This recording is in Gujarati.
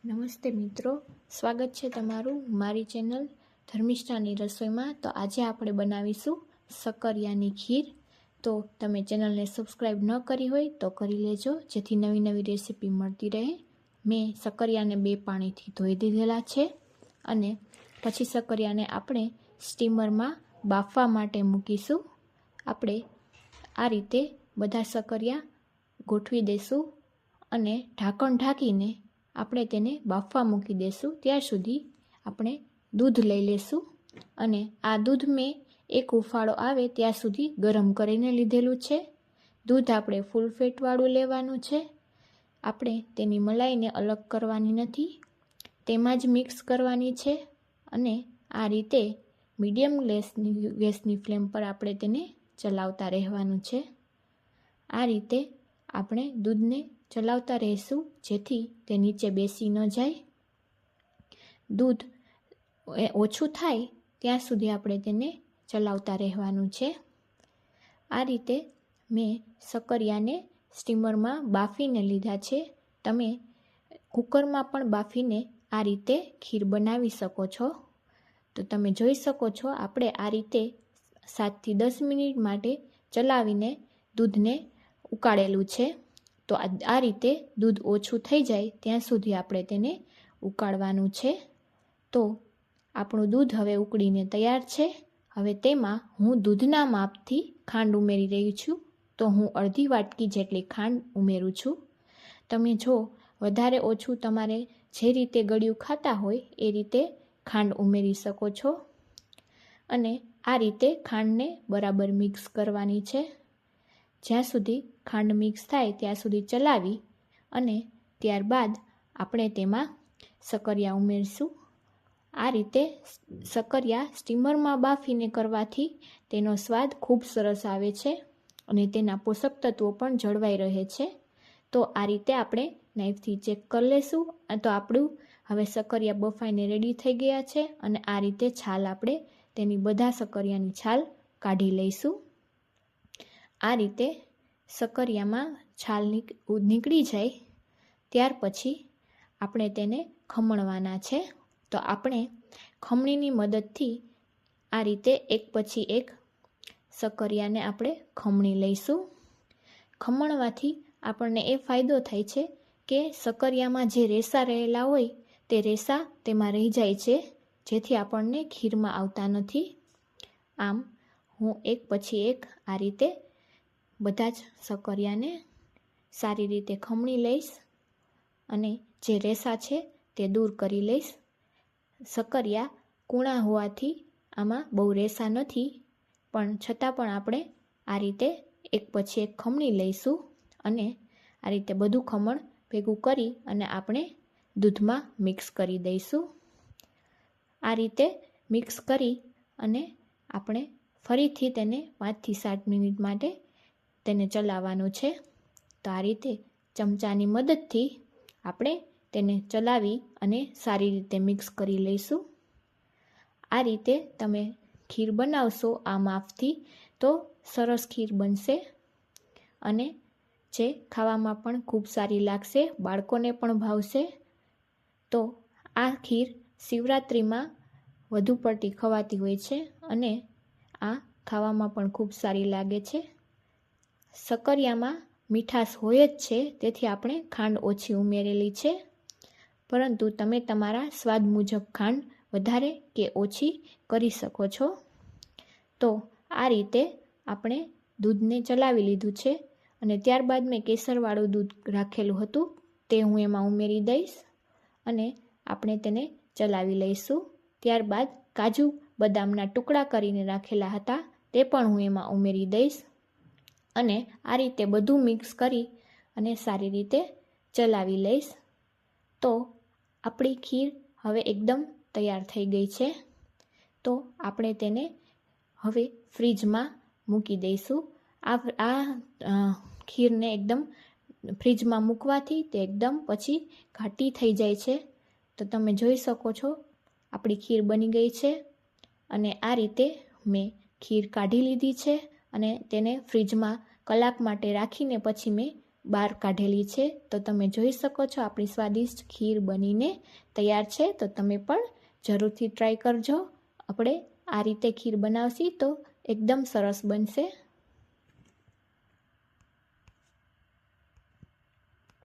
નમસ્તે મિત્રો, સ્વાગત છે તમારું મારી ચેનલ ધર્મિષ્ઠાની રસોઈમાં। તો આજે આપણે બનાવીશું શક્કરિયાની ખીર। તો તમે ચેનલને સબસ્ક્રાઈબ ન કરી હોય તો કરી લેજો, જેથી નવી નવી રેસીપી મળતી રહે। મેં શક્કરિયાને 2 પાણીથી ધોઈ દીધેલા છે અને પછી શક્કરિયાને આપણે સ્ટીમરમાં બાફવા માટે મૂકીશું। આપણે આ રીતે બધા શક્કરિયા ગોઠવી દઈશું અને ઢાંકણ ઢાંકીને આપણે તેને બાફવા મૂકી દઈશું। ત્યાર સુધી આપણે દૂધ લઈ લઈશું અને આ દૂધ મેં એક ઉફાળો આવે ત્યાં સુધી ગરમ કરીને લીધેલું છે। દૂધ આપણે ફૂલ ફેટવાળું લેવાનું છે। આપણે તેની મલાઈને અલગ કરવાની નથી, તેમાં જ મિક્સ કરવાની છે અને આ રીતે મીડિયમ ગેસની ફ્લેમ પર આપણે તેને ચલાવતા રહેવાનું છે। આ રીતે આપણે દૂધને ચલાવતા રહીશું, જેથી તે નીચે બેસી ન જાય। દૂધ ઓછું થાય ત્યાં સુધી આપણે તેને ચલાવતા રહેવાનું છે। આ રીતે મેં શક્કરિયાને સ્ટીમરમાં બાફીને લીધા છે। તમે કુકરમાં પણ બાફીને આ રીતે ખીર બનાવી શકો છો। તો તમે જોઈ શકો છો, આપણે આ રીતે 7 થી 10 મિનિટ માટે ચલાવીને દૂધને ઉકાળેલું છે। તો આ રીતે દૂધ ઓછું થઈ જાય ત્યાં સુધી આપણે તેને ઉકાળવાનું છે। તો આપણું દૂધ હવે ઉકળીને તૈયાર છે। હવે તેમાં હું દૂધના માપથી ખાંડ ઉમેરી રહી છું। તો હું અડધી વાટકી જેટલી ખાંડ ઉમેરું છું। તમે જો વધારે ઓછું તમારે જે રીતે ગળ્યું ખાતા હોય એ રીતે ખાંડ ઉમેરી શકો છો અને આ રીતે ખાંડને બરાબર મિક્સ કરવાની છે। જ્યાં સુધી ખાંડ મિક્સ થાય ત્યાં સુધી ચલાવી અને ત્યારબાદ આપણે તેમાં શક્કરિયા ઉમેરીશું। આ રીતે શક્કરિયા સ્ટીમરમાં બાફીને કરવાથી તેનો સ્વાદ ખૂબ સરસ આવે છે અને તેના પોષક તત્વો પણ જળવાઈ રહે છે। તો આ રીતે આપણે નાઈફથી ચેક કરી લઈશું। તો આપણું હવે શક્કરિયા બફાઈને રેડી થઈ ગયા છે અને આ રીતે છાલ આપણે તેની બધા શક્કરિયાની છાલ કાઢી લઈશું। આ રીતે શક્કરિયામાં છાલ નીકળી જાય ત્યાર પછી આપણે તેને ખમણવાના છે। તો આપણે ખમણીની મદદથી આ રીતે એક પછી એક શક્કરિયાને આપણે ખમણી લઈશું। ખમણવાથી આપણને એ ફાયદો થાય છે કે શક્કરિયામાં જે રેસા રહેલા હોય તે રેસા તેમાં રહી જાય છે, જેથી આપણને ખીરમાં આવતા નથી। આમ હું એક પછી એક આ રીતે બધા જ શક્કરિયાને સારી રીતે ખમણી લઈશ અને જે રેસા છે તે દૂર કરી લઈશ। શક્કરિયા કૂણા હોવાથી આમાં બહુ રેસા નથી, પણ છતાં પણ આપણે આ રીતે એક પછી એક ખમણી લઈશું અને આ રીતે બધું ખમણ ભેગું કરી અને આપણે દૂધમાં મિક્સ કરી દઈશું। આ રીતે મિક્સ કરી અને આપણે ફરીથી તેને 5 થી 7 મિનિટ માટે તેને ચલાવવાનું છે। તો આ રીતે ચમચાની મદદથી આપણે તેને ચલાવી અને સારી રીતે મિક્સ કરી લઈશું। આ રીતે તમે ખીર બનાવશો આ માપથી તો સરસ ખીર બનશે અને જે ખાવામાં પણ ખૂબ સારી લાગશે, બાળકોને પણ ભાવશે। તો આ ખીર શિવરાત્રિમાં વધુ પડતી ખવાતી હોય છે અને આ ખાવામાં પણ ખૂબ સારી લાગે છે। શક્કરિયામાં મીઠાશ હોય જ છે, તેથી આપણે ખાંડ ઓછી ઉમેરેલી છે, પરંતુ તમે તમારા સ્વાદ મુજબ ખાંડ વધારે કે ઓછી કરી શકો છો। તો આ રીતે આપણે દૂધને ચલાવી લીધું છે અને ત્યારબાદ મેં કેસરવાળું દૂધ રાખેલું હતું તે હું એમાં ઉમેરી દઈશ અને આપણે તેને ચલાવી લઈશું। ત્યારબાદ કાજુ બદામના ટુકડા કરીને રાખેલા હતા તે પણ હું એમાં ઉમેરી દઈશ અને આ રીતે બધું મિક્સ કરી અને સારી રીતે ચલાવી લઈશ। તો આપણી ખીર હવે એકદમ તૈયાર થઈ ગઈ છે। તો આપણે તેને હવે ફ્રીજમાં મૂકી દઈશું। આ ખીરને એકદમ ફ્રીજમાં મૂકવાથી તે એકદમ પછી ઘાટી થઈ જાય છે। તો તમે જોઈ શકો છો આપણી ખીર બની ગઈ છે અને આ રીતે મેં ખીર કાઢી લીધી છે અને તેને ફ્રીજમાં કલાક માટે રાખીને પછી મેં બહાર કાઢેલી છે. તો તમે જોઈ શકો છો આપણી સ્વાદિષ્ટ ખીર બનીને તૈયાર છે. તો તમે પણ જરૂરથી ટ્રાય કરજો. આપણે આ રીતે ખીર બનાવશી તો એકદમ સરસ બનશે.